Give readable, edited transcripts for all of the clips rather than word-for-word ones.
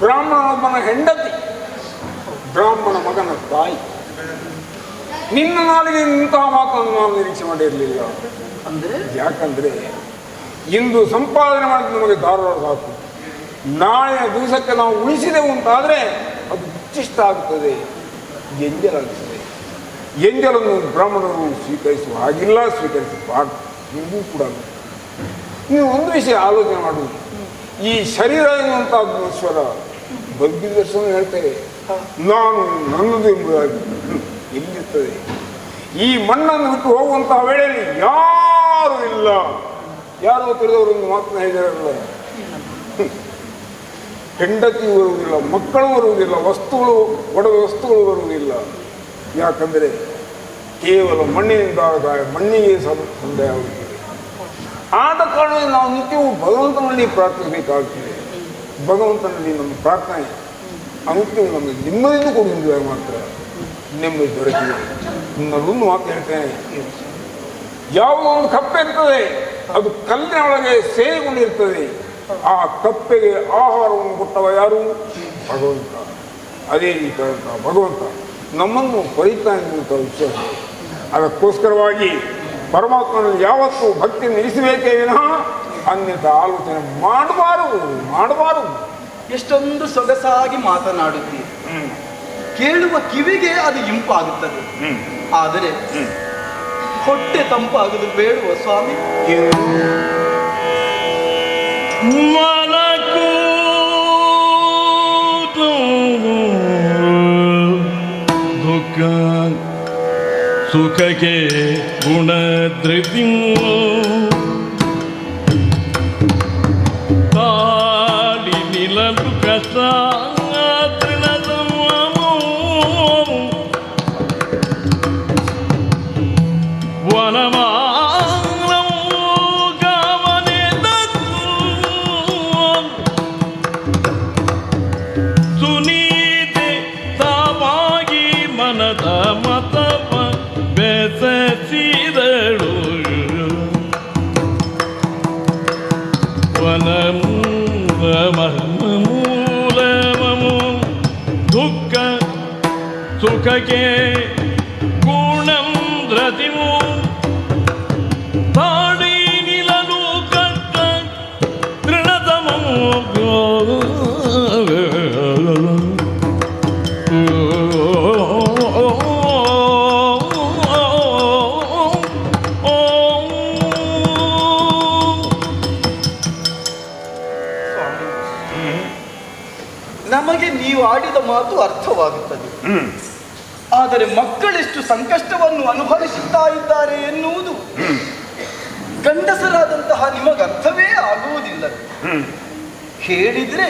ಬ್ರಾಹ್ಮಣನೊಬ್ಬನ ಹೆಂಡತಿ, ಬ್ರಾಹ್ಮಣ ಮಗನ ತಾಯಿ. ನಿನ್ನ ನಾಲಿಗೆ ಇಂತಹ ಮಾತನ್ನು ನಾನು ನಿರೀಕ್ಷೆ ಮಾಡಿರಲಿಲ್ಲ. ಅಂದರೆ ಯಾಕಂದರೆ ಇಂದು ಸಂಪಾದನೆ ಮಾಡಿದ ನಮಗೆ ಧಾರಾಳ ಸಾಕು. ನಾಳೆಯ ದಿವಸಕ್ಕೆ ನಾವು ಉಳಿಸಿದೆವು ಅಂತಾದರೆ ಅದು ಉಚ್ಚಿಷ್ಟ ಆಗುತ್ತದೆ, ಎಂಜಲಾಗುತ್ತದೆ. ಎಂಜಲನ್ನು ಬ್ರಾಹ್ಮಣರು ಸ್ವೀಕರಿಸುವ ಹಾಗಿಲ್ಲ, ಸ್ವೀಕರಿಸಬಾರ್ದು. ನಿಮಗೂ ಕೂಡ ನೀವು ಒಂದು ವಿಷಯ ಆಲೋಚನೆ ಮಾಡುವುದು, ಈ ಶರೀರ ಎನ್ನುವಂಥ ಈಶ್ವರ ಬಗ್ಗೆ ದರ್ಶನ ಹೇಳ್ತೇವೆ, ನಾನು ನನ್ನದು ಎಂಬುದಾಗಿ ಎಲ್ಲಿರ್ತದೆ. ಈ ಮಣ್ಣನ್ನು ಬಿಟ್ಟು ಹೋಗುವಂತಹ ವೇಳೆಯಲ್ಲಿ ಯಾರೂ ಇಲ್ಲ. ಯಾರೋ ತಿಳಿದವರೊಂದು ಮಾತನ್ನು ಹೇಳಿದಾರಲ್ಲ, ಹೆಂಡತಿ ಬರುವುದಿಲ್ಲ, ಮಕ್ಕಳು ಬರುವುದಿಲ್ಲ, ವಸ್ತುಗಳು ಒಡವೆ ವಸ್ತುಗಳು ಬರುವುದಿಲ್ಲ. ಯಾಕಂದರೆ ಕೇವಲ ಮಣ್ಣಿನಿಂದ ಮಣ್ಣಿಗೆ ಸಂದೇಹ ಆಗುತ್ತದೆ. ಆದ ಕಾರಣ ನಾವು ನಿತ್ಯವೂ ಭಗವಂತನಲ್ಲಿ ಪ್ರಾರ್ಥಿಸಬೇಕಾಗ್ತದೆ. ಭಗವಂತನಲ್ಲಿ ನಮ್ಮ ಪ್ರಾರ್ಥನೆ ಅನುತ್ಯವು ನಮಗೆ ನೆಮ್ಮದಿಯನ್ನು ಕೊಡುವುದಿಲ್ಲ, ಮಾತ್ರ ನೆಮ್ಮದಿ ದೊರಕಿದೆ. ಇನ್ನೊಂದು ಮಾತು ಹೇಳ್ತೇನೆ, ಯಾವುದೋ ಒಂದು ಕಪ್ಪೆ ಇರ್ತದೆ, ಅದು ಕಲ್ಲಿನ ಒಳಗೆ ಸೇರಿಕೊಂಡಿರ್ತದೆ. ಆ ಕಪ್ಪೆಗೆ ಆಹಾರವನ್ನು ಕೊಟ್ಟವ ಯಾರು? ಭಗವಂತ. ಅದೇ ರೀತಿಯಾದಂಥ ಭಗವಂತ ನಮ್ಮನ್ನು ಪರಿತಾನೆ ಎನ್ನುವಂಥ ವಿಶ್ವಾಸ. ಅದಕ್ಕೋಸ್ಕರವಾಗಿ ಪರಮಾತ್ಮನಲ್ಲಿ ಯಾವತ್ತೂ ಭಕ್ತಿ ನಿಲ್ಲಿಸಬೇಕೇ ವಿನಃ ಅನ್ಯಥಾ ಆಲೋಚನೆ ಮಾಡಬಾರದು. ಎಷ್ಟೊಂದು ಸೊಗಸಾಗಿ ಮಾತನಾಡುತ್ತೀರಿ. ಕೇಳುವ ಕಿವಿಗೆ ಅದು ಇಂಪಾಗುತ್ತದೆ, ಆದರೆ ಹೊಟ್ಟೆ ತಂಪಾಗುವುದು ಬೇಡುವ ಸ್ವಾಮಿ. ದುಃಖ ಸುಖಕ್ಕೆ ಗುಣದ್ರವ್ಯ ತಾಳಿ ನಿಲ್ಲಲು ಕಷ್ಟ ದುಃಖ ಸುಖಕ್ಕೆ ಗುಣಂ ದ್ರತಿಮು ತಾಡಿ ನಿಲ್ಲಲು ಕಷ್ಟ ತೃಣತಮೋ ನಮಗೆ ನೀವು ಆಡಿದ ಮಾತು ಅರ್ಥವಾಗುತ್ತದೆ, ಆದರೆ ಮಕ್ಕಳೆಷ್ಟು ಸಂಕಷ್ಟವನ್ನು ಅನುಭವಿಸುತ್ತಾ ಇದ್ದಾರೆ ಎನ್ನುವುದು ಗಂಡಸರಾದಂತಹ ನಿಮಗೆ ಅರ್ಥವೇ ಆಗುವುದಿಲ್ಲ. ಹೇಳಿದ್ರೆ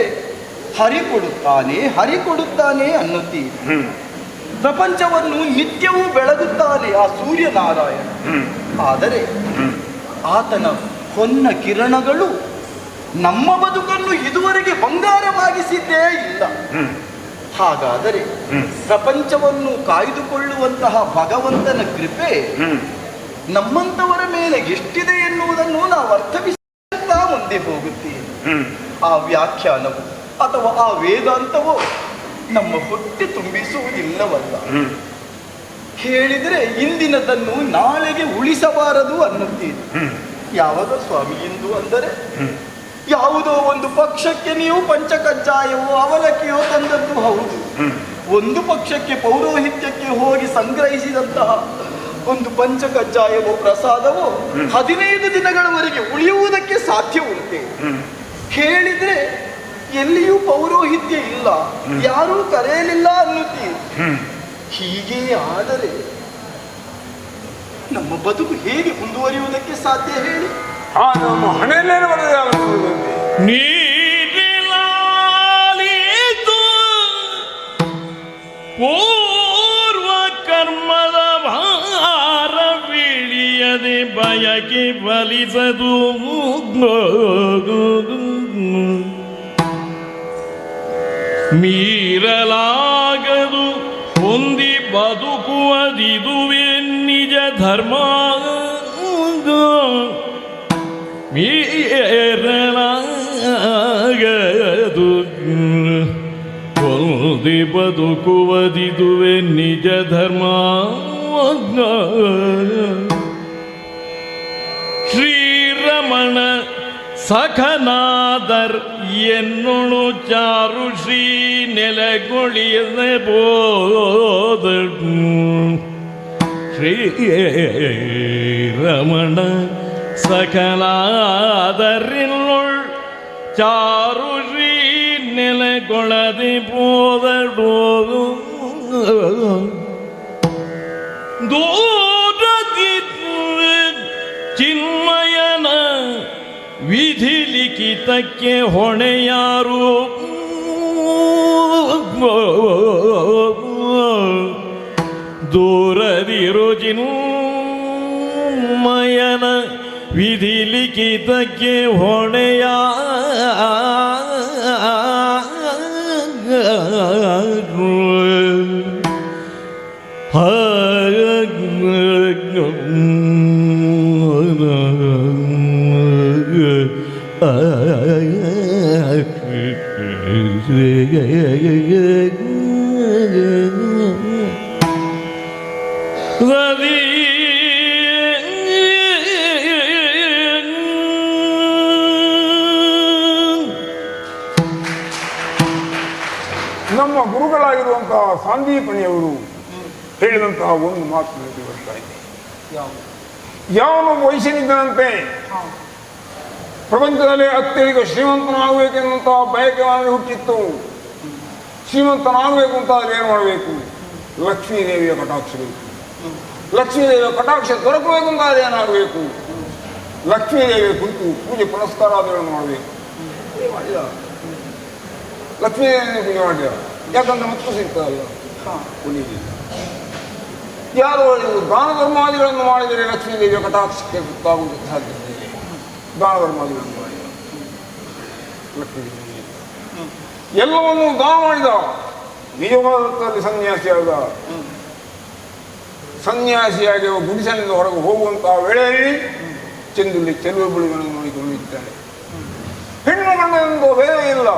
ಹರಿಕೊಡುತ್ತಾನೆ ಅನ್ನುತ್ತೀರಿ. ಪ್ರಪಂಚವನ್ನು ನಿತ್ಯವೂ ಬೆಳಗುತ್ತಾನೆ ಆ ಸೂರ್ಯನಾರಾಯಣ. ಆದರೆ ಆತನ ಹೊನ್ನ ಕಿರಣಗಳು ನಮ್ಮ ಬದುಕನ್ನು ಇದುವರೆಗೆ ಬಂಗಾರವಾಗಿಸಿದ್ದೇ ಇಲ್ಲ. ಹಾಗಾದರೆ ಪ್ರಪಂಚವನ್ನು ಕಾಯ್ದುಕೊಳ್ಳುವಂತಹ ಭಗವಂತನ ಕೃಪೆ ನಮ್ಮಂತವರ ಮೇಲೆ ಎಷ್ಟಿದೆ ಎನ್ನುವುದನ್ನು ನಾವು ಅರ್ಥವಿಸುತ್ತಾ ಮುಂದೆ ಹೋಗುತ್ತೇವೆ. ಆ ವ್ಯಾಖ್ಯಾನವು ಅಥವಾ ಆ ವೇದಾಂತವೋ ನಮ್ಮ ಹೊಟ್ಟೆ ತುಂಬಿಸುವುದಿಲ್ಲವಲ್ಲ. ಹೇಳಿದರೆ ಇಂದಿನದನ್ನು ನಾಳೆಗೆ ಉಳಿಸಬಾರದು ಅನ್ನುತ್ತೀರಿ. ಯಾವಾಗ ಸ್ವಾಮಿ ಎಂದು ಅಂದರೆ ಯಾವುದೋ ಒಂದು ಪಕ್ಷಕ್ಕೆ ನೀವು ಪಂಚಕಜ್ಜಾಯವೋ ಅವಲಕ್ಕಿಯೋ ತಂದದ್ದು ಹೌದು. ಒಂದು ಪಕ್ಷಕ್ಕೆ ಪೌರೋಹಿತ್ಯಕ್ಕೆ ಹೋಗಿ ಸಂಗ್ರಹಿಸಿದಂತಹ ಒಂದು ಪಂಚಕಜ್ಜಾಯವೋ ಪ್ರಸಾದವೋ 15 ದಿನಗಳವರೆಗೆ ಉಳಿಯುವುದಕ್ಕೆ ಸಾಧ್ಯ ಉಂಟೆ. ಹೇಳಿದ್ರೆ ಎಲ್ಲಿಯೂ ಪೌರೋಹಿತ್ಯ ಇಲ್ಲ, ಯಾರೂ ಕರೆಯಲಿಲ್ಲ ಅನ್ನುತ್ತೀರಿ. ಹೀಗೆ ಆದರೆ ನಮ್ಮ ಬದುಕು ಹೇಗೆ ಮುಂದುವರಿಯುವುದಕ್ಕೆ ಸಾಧ್ಯ ಹೇಳಿ? ನಮ್ಮ ಹಣೆಯಲ್ಲೇನು ನೀರಿಲಾಲಿತು ಪೂರ್ವ ಕರ್ಮದ ಭಾರವಿಳಿಯದೆ ಬಯಕೆ ಫಲಿಸದು. ಮೀರಲಾಗದು ಹೊಂದಿ ಬದುಕುವುದಿದುವೇ ನಿಜ ಧರ್ಮ. ಮೀರಲಾಗದು ಹೊಂದಿ ಬದುಕುವುದಿದುವೆ ನಿಜ ಧರ್ಮ. ಶ್ರೀರಮಣ ಸಖನಾದರ್ ಎನ್ನೊಳು ಚಾರು ಶ್ರೀ ನೆಲೆಗೊಳಿಯದೆ ಬೋದ. ಶ್ರೀರಮಣ ಸಕಲಾದರಿನ್ನೊಳ್ ಚಾರು ಶ್ರೀ ನೆಲೆಗೊಳದೆ ಬೋದಡೋ. ದೂರದಿ ಚಿನ್ಮಯನ ವಿಧಿ ಲಿಖಿತಕ್ಕೆ ಹೊಣೆಯಾರು. ದೂರದಿರೋ ಚಿನ್ಮಯನ ವಿಧಿ ಲಿಖಿತಕ್ಕೆ ಹೊಣೆಯಾರು. ನಮ್ಮ ಗುರುಗಳಾಗಿರುವಂತಹ ಸಾಂದೀಪನಿಯವರು ಹೇಳಿದಂತಹ ಒಂದು ಮಾತು ನನಗೆ ಬರ್ತಾ ಇದೆ. ಯಾವನೊಬ್ಬ ವೈಶ್ಯನಿದ್ದನಂತೆ ಪ್ರಪಂಚದಲ್ಲಿ ಅತ್ಯಧಿಕ ಶ್ರೀಮಂತನಾಗಬೇಕೆನ್ನುವಂತಹ ಬಯಕೆ ಅವನಿಗೆ ಹುಟ್ಟಿತ್ತು. ಶ್ರೀಮಂತನಾಗಬೇಕು ಅಂತ ಏನು ಮಾಡಬೇಕು? ಲಕ್ಷ್ಮೀದೇವಿಯ ಕಟಾಕ್ಷ ಬೇಕು. ಲಕ್ಷ್ಮೀದೇವಿಯ ಕಟಾಕ್ಷ ದೊರಕಬೇಕು ಅಂತ ಏನಾಗಬೇಕು? ಲಕ್ಷ್ಮೀದೇವಿಯ ಕುರಿತು ಪೂಜೆ ಪುನಸ್ಕಾರಾದಿಗಳನ್ನು ಮಾಡಬೇಕು. ಮಾಡಿದ ಲಕ್ಷ್ಮೀದೇವಿಯನ್ನು ಪೂಜೆ ಮಾಡಿದ. ಯಾಕಂದ್ರೆ ಮತ್ತು ಸಿಗ್ತದಲ್ಲ ಪುನೀತಿ. ಯಾರು ದಾನ ಧರ್ಮಾದಿಗಳನ್ನು ಮಾಡಿದರೆ ಲಕ್ಷ್ಮೀದೇವಿಯ ಕಟಾಕ್ಷಕ್ಕೆ ಗೊತ್ತಾಗುವುದಕ್ಕೆ ಸಾಧ್ಯತೆ ಇದೆ. ದಾನ ಧರ್ಮಾದಿಗಳನ್ನು ಮಾಡಿದ ಲಕ್ಷ್ಮೀದೇವಿ ಎಲ್ಲವನ್ನೂ ದಾನ ಮಾಡಿದ. ನಿಜವಾದದಲ್ಲಿ ಸನ್ಯಾಸಿಯಾದ. ಸನ್ಯಾಸಿಯಾಗಿ ಗುಡಿಸಲಿಂದ ಹೊರಗೆ ಹೋಗುವಂತಹ ವೇಳೆಯಲ್ಲಿ ಚೆಂದುಲ್ಲಿ ಚೆಲುವೆ ಬುಳಿಗಳನ್ನು ನೋಡಿಕೊಂಡು ಇದ್ದಾನೆ. ಹೆಣ್ಣು ಗಂಡನೆಂದು ಭೇದ ಇಲ್ಲ.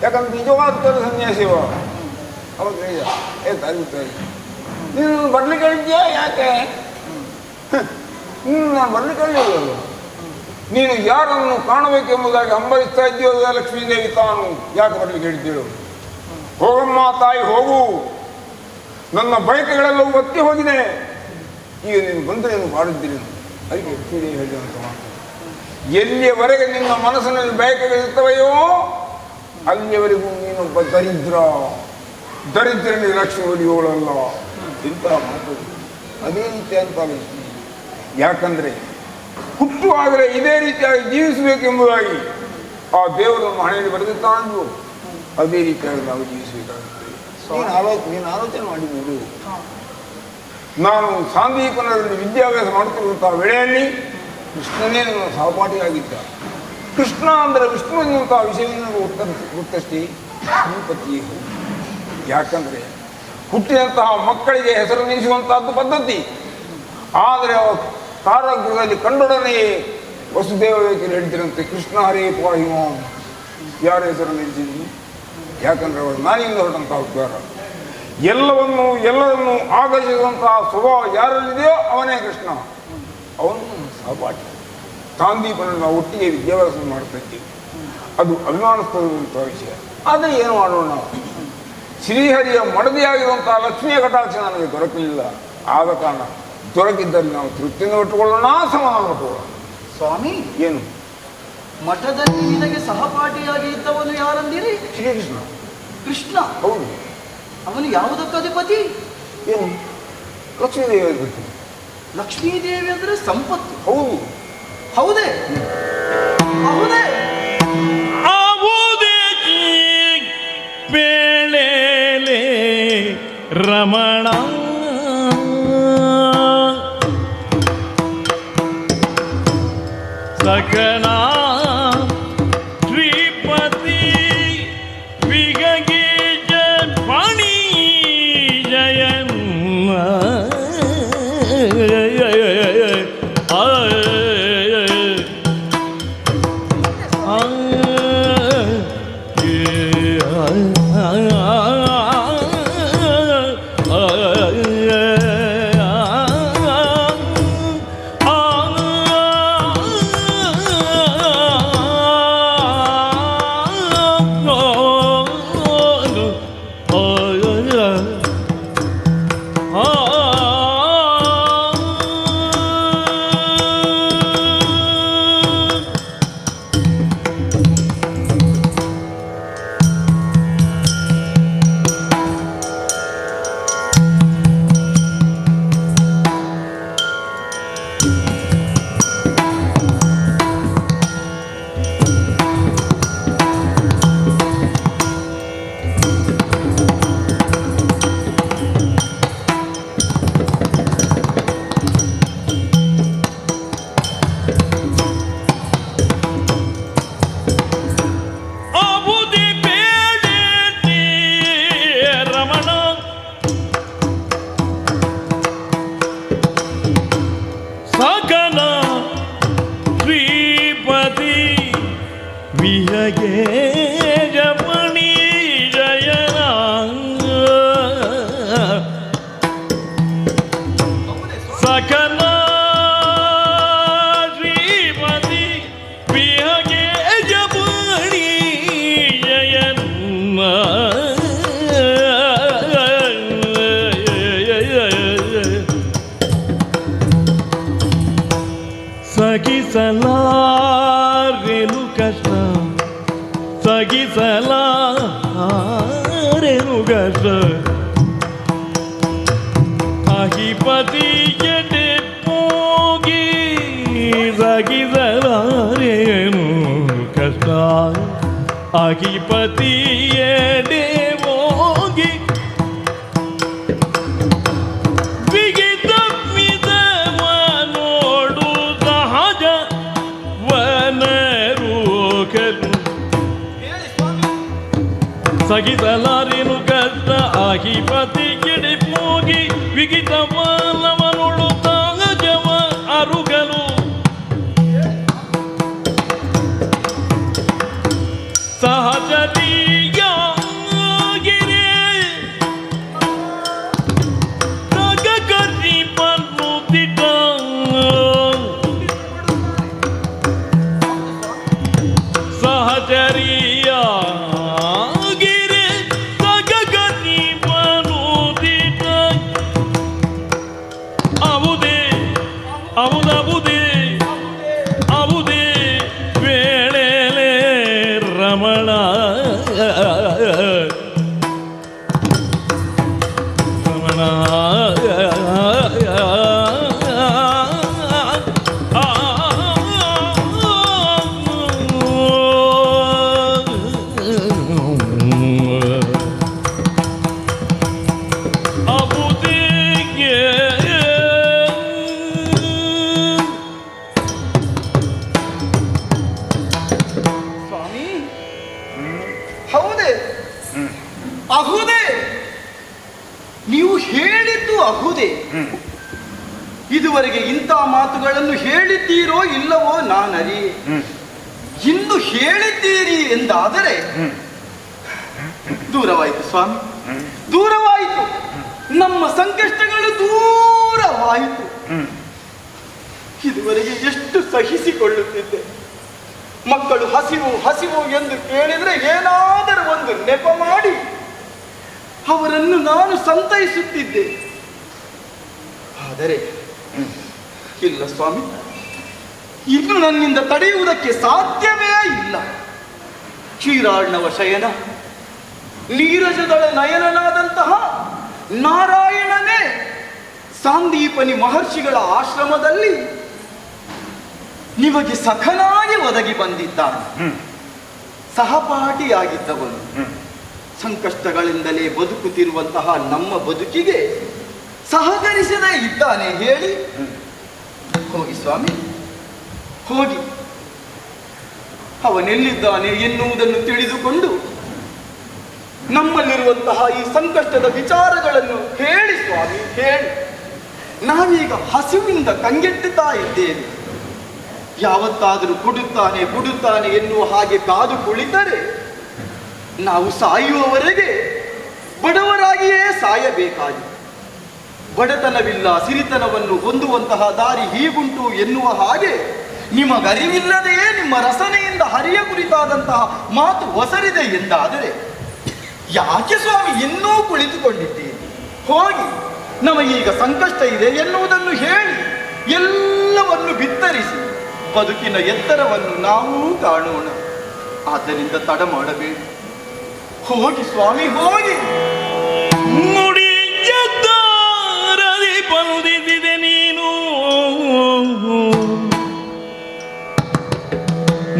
ಯಾಕಂದ್ರೆ ನಿಜವಾದದಲ್ಲಿ ಸನ್ಯಾಸಿವ ಅವಾಗ ತಾಗುತ್ತಾರೆ. ನೀನು ಬರ್ಲಿಕ್ಕೆ ಹೇಳಿದ್ಯಾ? ಯಾಕೆ ನಾನು ಬರ್ಲಿಕ್ಕೆ ಹೇಳಿಲ್ಲ. ನೀನು ಯಾರನ್ನು ಕಾಣಬೇಕೆಂಬುದಾಗಿ ಹಂಬಲಿಸ್ತಾ ಇದ್ದೀಯೋ ಲಕ್ಷ್ಮೀದೇವಿ ತಾನು ಯಾಕೆ ಬರ್ಲಿಕ್ಕೆ ಹೇಳಿದ್ದೇಳು? ಹೋಗಮ್ಮ ತಾಯಿ ಹೋಗು, ನನ್ನ ಬಯಕೆಗಳೆಲ್ಲವೂ ಒತ್ತಿ ಹೋಗಿದೆ. ಈಗ ನೀನು ಬಂದರೆ ನೀನು ಮಾಡಿದ್ದೀರಿ. ಅದಕ್ಕೆ ಲಕ್ಷ್ಮೀದೇವಿ ಹೇಳಿದಂತ ಮಾತು. ಎಲ್ಲಿಯವರೆಗೆ ನಿನ್ನ ಮನಸ್ಸಿನಲ್ಲಿ ಬಯಕೆಗಳಿರ್ತವೆಯೋ ಅಲ್ಲಿಯವರೆಗೂ ನೀನೊಬ್ಬ ದರಿದ್ರನಿಗೆ ಲಕ್ಷ್ಮಿ ಒಲಿಯೋಳಲ್ಲ. ಇಂತಹ ಮಾತು ಅದೇ ರೀತಿ ಅಂತ ಯಾಕಂದ್ರೆ ಹುಟ್ಟುವಾಗಲೇ ಇದೇ ರೀತಿಯಾಗಿ ಜೀವಿಸಬೇಕೆಂಬುದಾಗಿ ಆ ದೇವರನ್ನು ಹಣೆಯಲ್ಲಿ ಬರೆದಿದ್ದಾನಂದು ಅದೇ ರೀತಿಯಾಗಿ ನಾವು ಜೀವಿಸಬೇಕಾಗುತ್ತದೆ. ನೀನು ಆಲೋಚನೆ ಮಾಡಿ ನೋಡು. ನಾನು ಸಾಂದೀಪನದಲ್ಲಿ ವಿದ್ಯಾಭ್ಯಾಸ ಮಾಡುತ್ತಿರುವಂತಹ ವೇಳೆಯಲ್ಲಿ ಕೃಷ್ಣನೇ ನನ್ನ ಸಹಪಾಠಿಯಾಗಿದ್ದ. ಕೃಷ್ಣ ಅಂದರೆ ವಿಷ್ಣು ಎನ್ನುವಂತಹ ವಿಷಯವನ್ನು ಗುರ್ತಷ್ಟೇ ಶ್ರೀಪತಿ. ಯಾಕಂದರೆ ಹುಟ್ಟಿದಂತಹ ಮಕ್ಕಳಿಗೆ ಹೆಸರು ನಿಲ್ಲಿಸುವಂತಹದ್ದು ಪದ್ಧತಿ. ಆದರೆ ಕಾರಾಗೃಹದಲ್ಲಿ ಕಂಡೊಡನೆಯೇ ವಸುದೇವಕ್ಕೆ ಹೇಳ್ತಿರಂತೆ ಕೃಷ್ಣ ಹರೇ ಪಾಹಿಮಾಂ. ಯಾರ ಹೆಸರು ನಿಲ್ಲಿಸಿದ್ವಿ? ಯಾಕಂದ್ರೆ ಅವರು ನಾನಿಂದ ಹೊರಟಂತಹ ಉದ್ಗಾರ. ಎಲ್ಲರನ್ನೂ ಆಕರ್ಷಿಸುವಂತಹ ಸ್ವಭಾವ ಯಾರಲ್ಲಿದೆಯೋ ಅವನೇ ಕೃಷ್ಣ. ಅವನು ಸಹಪಾಠಿ. ಸಾಂದೀಪನನ್ನು ನಾವು ಒಟ್ಟಿಗೆ ವಿದ್ಯಾಭ್ಯಾಸ ಮಾಡ್ತಾ ಇದ್ದೀವಿ. ಅದು ಅಭಿಮಾನಿಸ್ತದಂತಹ ವಿಷಯ. ಆದರೆ ಏನು ಮಾಡೋಣ? ಶ್ರೀಹರಿಯ ಮಡದಿಯಾಗಿರುವಂತಹ ಲಕ್ಷ್ಮಿಯ ಕಟಾಕ್ಷ ನನಗೆ ದೊರಕಲಿಲ್ಲ. ಆದ ಕಾರಣ ದೊರಕಿದ್ದಲ್ಲಿ ನಾವು ತೃಪ್ತಿಯನ್ನು ಇಟ್ಟುಕೊಳ್ಳೋಣ, ಸಮಾಧಾನ ಇಟ್ಟುಕೊಳ್ಳೋಣ. ಸ್ವಾಮಿ, ಏನು ಮಠದಲ್ಲಿ ನಿನಗೆ ಸಹಪಾಠಿಯಾಗಿ ಇದ್ದವನು ಯಾರಂದಿರಿ? ಶ್ರೀಕೃಷ್ಣ. ಕೃಷ್ಣ? ಹೌದು. ಅವನು ಯಾವುದಕ್ಕೆ ಅಧಿಪತಿ? ಏನು? ಲಕ್ಷ್ಮೀದೇವಿ ಅಧಿಪತಿ. ಲಕ್ಷ್ಮೀದೇವಿ ಅಂದರೆ ಸಂಪತ್ತು. ಹೌದು. ಹೌದೇ? ಹೌದೇ? ಬೇಳೆಲೆ ರಮಣ ಸಕಲ ಶ್ರೀಪತಿ ವಿಗಗೀಜ ಪಾಣಿ ಜಯನ್ ವಿಹಗೆ ಜಪಣಿ ಜಯನ ಸಕಲ ಶ್ರೀಮತಿ ವಿಹಗೆ ಜಪಣಿ ಜಯನ ಸಗಿಸಲಾರೇನು ಕಷ್ಟ ಸಗಿಸಲಾರೇನು ಕಷ್ಟ ಅಹಿಪತಿ ಎಡೆ ಹೋಗಿ ಸಗಿಸಲಾರೇನು ಕಷ್ಟ ಅಹಿಪತಿ ಎಡೆ ಹೋಗಿ ಸಗಿಸಲಾರೇನು ಕಷ್ಟ ಅಹಿಪತಿ ಗಿಡಿ ಹೋಗಿ ವಿಗಿತವನವನುಳು ತಾಗಜವ ಅರುಗಲು ಸಹಜದಿಯಾಗಿರೆ ರಗಕರಿ ಪನ್ನುತ್ತಿದ್ದ ಸಹಚರಿಯ ರಮಣ ರಮಣ ಹೌದೇ ಅಹುದೇ ನೀವು ಹೇಳಿದ್ದು ಅಹುದೇ ಇದುವರೆಗೆ ಇಂಥ ಮಾತುಗಳನ್ನು ಹೇಳಿದ್ದೀರೋ ಇಲ್ಲವೋ ನಾನರಿಯೆ ಇಂದು ಹೇಳಿದ್ದೀರಿ ಎಂದಾದರೆ ದೂರವಾಯಿತು ಸ್ವಾಮಿ ದೂರವಾಯಿತು ನಮ್ಮ ಸಂಕಷ್ಟಗಳು ದೂರವಾಯಿತು ಇದುವರೆಗೆ ಎಷ್ಟು ಸಹಿಸಿಕೊಳ್ಳುತ್ತಿದ್ದೆ ಮಕ್ಕಳು ಹಸಿವು ಹಸಿವು ಎಂದು ಕೇಳಿದರೆ ಏನಾದರೂ ಒಂದು ನೆಪ ಮಾಡಿ ಅವರನ್ನು ನಾನು ಸಂತೈಸುತ್ತಿದ್ದೆ. ಆದರೆ ಇಲ್ಲ ಸ್ವಾಮಿ, ಇನ್ನು ನನ್ನಿಂದ ತಡೆಯುವುದಕ್ಕೆ ಸಾಧ್ಯವೇ ಇಲ್ಲ. ಕ್ಷೀರಾರ್ಣವ ಶಯನ ನೀರಜದಳ ನಯನನಾದಂತಹ ನಾರಾಯಣನೇ ಸಾಂದೀಪನಿ ಮಹರ್ಷಿಗಳ ಆಶ್ರಮದಲ್ಲಿ ನಿಮಗೆ ಸಖನಾಗಿ ಒದಗಿ ಬಂದಿದ್ದಾನೆ. ಸಹಪಾಠಿಯಾಗಿದ್ದವನು ಸಂಕಷ್ಟಗಳಿಂದಲೇ ಬದುಕುತ್ತಿರುವಂತಹ ನಮ್ಮ ಬದುಕಿಗೆ ಸಹಕರಿಸದೇ ಇದ್ದಾನೆ ಹೇಳಿ. ಹೋಗಿ ಸ್ವಾಮಿ ಹೋಗಿ, ಅವನೆಲ್ಲಿದ್ದಾನೆ ಎನ್ನುವುದನ್ನು ತಿಳಿದುಕೊಂಡು ನಮ್ಮಲ್ಲಿರುವಂತಹ ಈ ಸಂಕಷ್ಟದ ವಿಚಾರಗಳನ್ನು ಹೇಳಿ ಸ್ವಾಮಿ, ಹೇಳಿ. ನಾವೀಗ ಹಸಿವಿನಿಂದ ಕಂಗೆಟ್ಟುತ್ತಾ ಇದ್ದೇವೆ. ಯಾವತ್ತಾದರೂ ಕೊಡುತ್ತಾನೆ ಕೊಡುತ್ತಾನೆ ಎನ್ನುವ ಹಾಗೆ ಕಾದು ಕುಳಿತರೆ ನಾವು ಸಾಯುವವರೆಗೆ ಬಡವರಾಗಿಯೇ ಸಾಯಬೇಕಾಗಿದೆ. ಬಡತನವಿಲ್ಲ, ಸಿರಿತನವನ್ನು ಹೊಂದುವಂತಹ ದಾರಿ ಹೀಗುಂಟು ಎನ್ನುವ ಹಾಗೆ ನಿಮಗರಿವಿಲ್ಲದೆಯೇ ನಿಮ್ಮ ರಸನೆಯಿಂದ ಹರಿಯ ಕುರಿತಾದಂತಹ ಮಾತು ಒಸರಿದೆ ಎಂದಾದರೆ ಯಾಕೆ ಸ್ವಾಮಿ ಇನ್ನೂ ಕುಳಿತುಕೊಂಡಿದ್ದೀರಿ? ಹೋಗಿ ನಮಗೀಗ ಸಂಕಷ್ಟ ಇದೆ ಎನ್ನುವುದನ್ನು ಹೇಳಿ ಎಲ್ಲವನ್ನು ಬಿತ್ತರಿಸಿ ಬದುಕಿನ ಎತ್ತರವನ್ನು ನಾವು ಕಾಣೋಣ. ಆದ್ದರಿಂದ ತಡ ಮಾಡಬೇಡಿ, ಹೋಗಿ ಸ್ವಾಮಿ ಹೋಗಿ. ನುಡಿಯದ್ದಾರದಿ ಬಂದಿದ್ದೆ ನೀನು,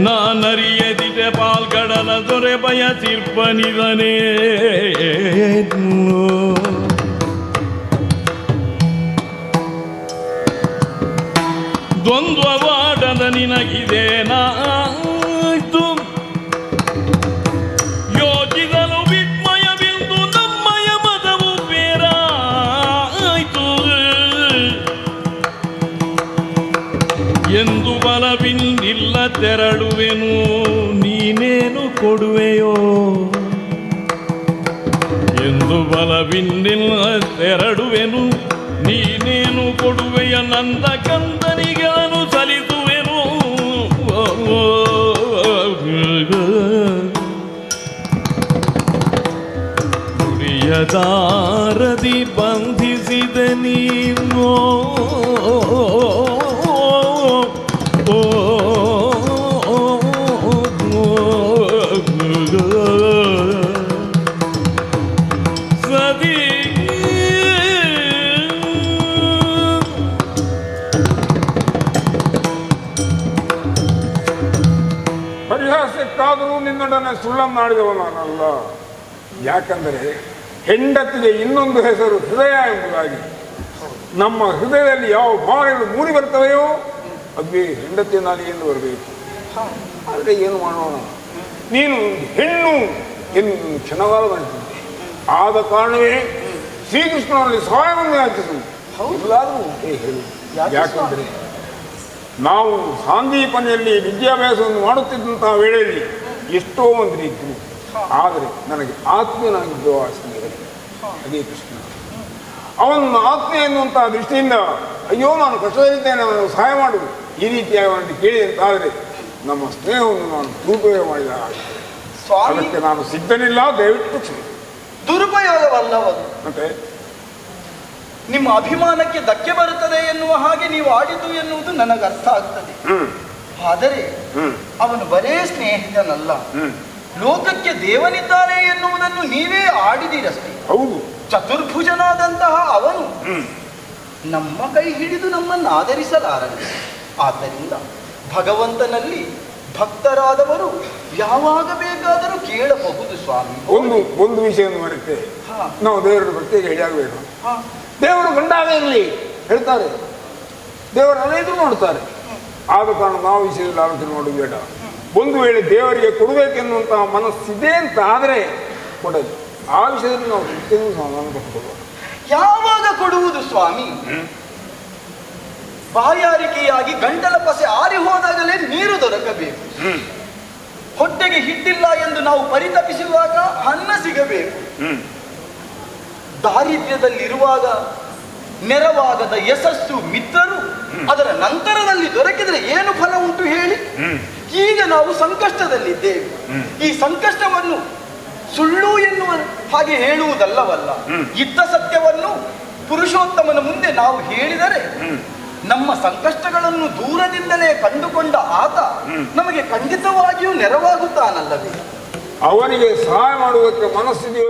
ನಾನರಿಯದಿದೆ ಪಾಲ್ಗಡಲ ದೊರೆ ಬಯಸಿರ್ಪನಿದನೇ. ದ್ವಂದ್ವವಾಡದ ನಿನಗಿದೆ ನಾಯ್ತು, ಯೋಚಿಸಲು ವಿಸ್ಮಯವೆಂದು ನಮ್ಮಯ ಮತವು ಬೇರಾಯ್ತು. ಎಂದು ಬಲವಿನ್ನಿಲ್ಲ ತೆರಳುವೆನು ನೀ ನೀನೇನು ಕೊಡುವೆಯೋ ಎಂದು ಬಲವಿನ್ನಿಲ್ಲ ತೆರಡುವೆನು. ನೀನೇನು ಕೊಡುವೆಯ ನಂದ ಕಂದನಿಗಾನು ಸಲಿಸುವೆನು. ದಾರದಿ ಬಂಧಿಸಿದ ನೀನು ಸದಿ ಪರಿಹಾಸಕ್ಕಾದರೂ ನಿನ್ನೊಡನೆ ಸುಳ್ಳನ್ನಾಡಿದವ ನಾನಲ್ಲ. ಯಾಕಂದರೆ ಹೆಂಡತಿಗೆ ಇನ್ನೊಂದು ಹೆಸರು ಹೃದಯ ಎಂಬುದಾಗಿ ನಮ್ಮ ಹೃದಯದಲ್ಲಿ ಯಾವ ಭಾವನೆಗಳು ಮೂಡಿ ಬರ್ತವೆಯೋ ಅದೇ ಹೆಂಡತಿಯ ನಾಲಿಗೆಯಿಂದ ಬರಬೇಕು. ಆದರೆ ಏನು ಮಾಡೋಣ, ನೀನು ಹೆಣ್ಣು ಎಂದು ಕ್ಷಣಕಾಲ ಮಾಡಿದ್ದೆ. ಆದ ಕಾರಣವೇ ಶ್ರೀಕೃಷ್ಣನಲ್ಲಿ ಸಹಾಯವನ್ನು ಯಾಚಿಸು. ಎಲ್ಲಾದರೂ ಹೇಳು. ಯಾಕಂದರೆ ನಾವು ಸಾಂದೀಪನಿಯಲ್ಲಿ ವಿದ್ಯಾಭ್ಯಾಸವನ್ನು ಮಾಡುತ್ತಿದ್ದಂತಹ ವೇಳೆಯಲ್ಲಿ ಎಷ್ಟೋ ಮಂದಿ ಇದ್ದರು. ಆದರೆ ನನಗೆ ಆತ್ಮೀಯನಾಗಿದ್ದು ಆ ಸ್ನೇಹಿತರು ಅದೇ ಕೃಷ್ಣ. ಅವನ ಆತ್ಮೀಯ ಎನ್ನುವಂತಹ ದೃಷ್ಟಿಯಿಂದ ಅಯ್ಯೋ ನಾನು ಕಷ್ಟದಲ್ಲಿದ್ದೇನೆ, ಅವನು ಸಹಾಯ ಮಾಡು ಈ ರೀತಿಯಾಗಿ ಅವನಿಗೆ ಕೇಳಿ ಅಂತಾದರೆ ನಮ್ಮ ಸ್ನೇಹವನ್ನು ನಾನು ದುರುಪಯೋಗ ಮಾಡಿದ ಅದಕ್ಕೆ ನಾನು ಸಿದ್ಧನಿಲ್ಲ. ದಯವಿಟ್ಟು ಕ್ಷಮಿಸಿ. ದುರುಪಯೋಗವಲ್ಲವದು. ಮತ್ತೆ ನಿಮ್ಮ ಅಭಿಮಾನಕ್ಕೆ ಧಕ್ಕೆ ಬರುತ್ತದೆ ಎನ್ನುವ ಹಾಗೆ ನೀವು ಆಡಿತು ಎನ್ನುವುದು ನನಗೆ ಅರ್ಥ ಆಗ್ತದೆ. ಆದರೆ ಅವನು ಬರೇ ಸ್ನೇಹಿತನಲ್ಲ, ಲೋಕಕ್ಕೆ ದೇವನಿದ್ದಾನೆ ಎನ್ನುವುದನ್ನು ನೀವೇ ಆಡಿದಿರಷ್ಟೇ. ಹೌದು. ಚತುರ್ಭುಜನಾದಂತಹ ಅವನು ನಮ್ಮ ಕೈ ಹಿಡಿದು ನಮ್ಮನ್ನು ಆದರಿಸಲಾರನು. ಆದ್ದರಿಂದ ಭಗವಂತನಲ್ಲಿ ಭಕ್ತರಾದವರು ಯಾವಾಗ ಬೇಕಾದರೂ ಕೇಳಬಹುದು ಸ್ವಾಮಿ. ಒಂದು ವಿಷಯವನ್ನು ಮರೆತೆ ನಾವು ದೇವರ ಭಕ್ತಿಗೆ ಹಿಡಿಯಾಗಬೇಕು. ದೇವರು ಗಂಡಾಗ ಇರಲಿ ಹೇಳ್ತಾರೆ, ದೇವರು ಅನೇಕರು ನೋಡ್ತಾರೆ. ಆದ ಕಾರಣ ನಾವು ವಿಷಯದಲ್ಲಿ ಆಲೋಚನೆ ಮಾಡೋದು ಬೇಡ. ಒಂದು ವೇಳೆ ದೇವರಿಗೆ ಕೊಡಬೇಕೆನ್ನುವಂತಹ ಮನಸ್ಸಿದೆ ಅಂತ ಆದರೆ ಕೊಡಲಿ. ಆ ವಿಷಯದಲ್ಲಿ ನಾವು ನಿತ್ಯವೂ ಸಮಾಧಾನ ಪಡ್ಕೊಳ್ಳುವ. ಯಾವಾಗ ಕೊಡುವುದು ಸ್ವಾಮಿ? ಬಾಯಾರಿಕೆಯಾಗಿ ಗಂಟಲ ಪಸೆ ಆರಿ ಹೋದಾಗಲೇ ನೀರು ದೊರಕಬೇಕು. ಹೊಟ್ಟೆಗೆ ಹಿಟ್ಟಿಲ್ಲ ಎಂದು ನಾವು ಪರಿತಪಿಸುವಾಗ ಅನ್ನ ಸಿಗಬೇಕು. ದಾರಿದ್ರ್ಯದಲ್ಲಿರುವಾಗ ನೆರವಾಗದ ಯಶಸ್ಸು ಮಿತ್ರರು ಅದರ ನಂತರದಲ್ಲಿ ದೊರಕಿದರೆ ಏನು ಫಲ ಉಂಟು ಹೇಳಿ? ಈಗ ನಾವು ಸಂಕಷ್ಟದಲ್ಲಿದ್ದೇವೆ. ಈ ಸಂಕಷ್ಟವನ್ನು ಸುಳ್ಳು ಎನ್ನುವ ಹಾಗೆ ಹೇಳುವುದಲ್ಲವಲ್ಲ. ಇದ್ದ ಸತ್ಯವನ್ನು ಪುರುಷೋತ್ತಮನ ಮುಂದೆ ನಾವು ಹೇಳಿದರೆ ನಮ್ಮ ಸಂಕಷ್ಟಗಳನ್ನು ದೂರದಿಂದಲೇ ಕಂಡುಕೊಂಡ ಆತ ನಮಗೆ ಖಂಡಿತವಾಗಿಯೂ ನೆರವಾಗುತ್ತಾನಲ್ಲವೇ? ಅವನಿಗೆ ಸಹಾಯ ಮಾಡುವುದಕ್ಕೆ ಮನಸ್ಸಿದೆಯೋ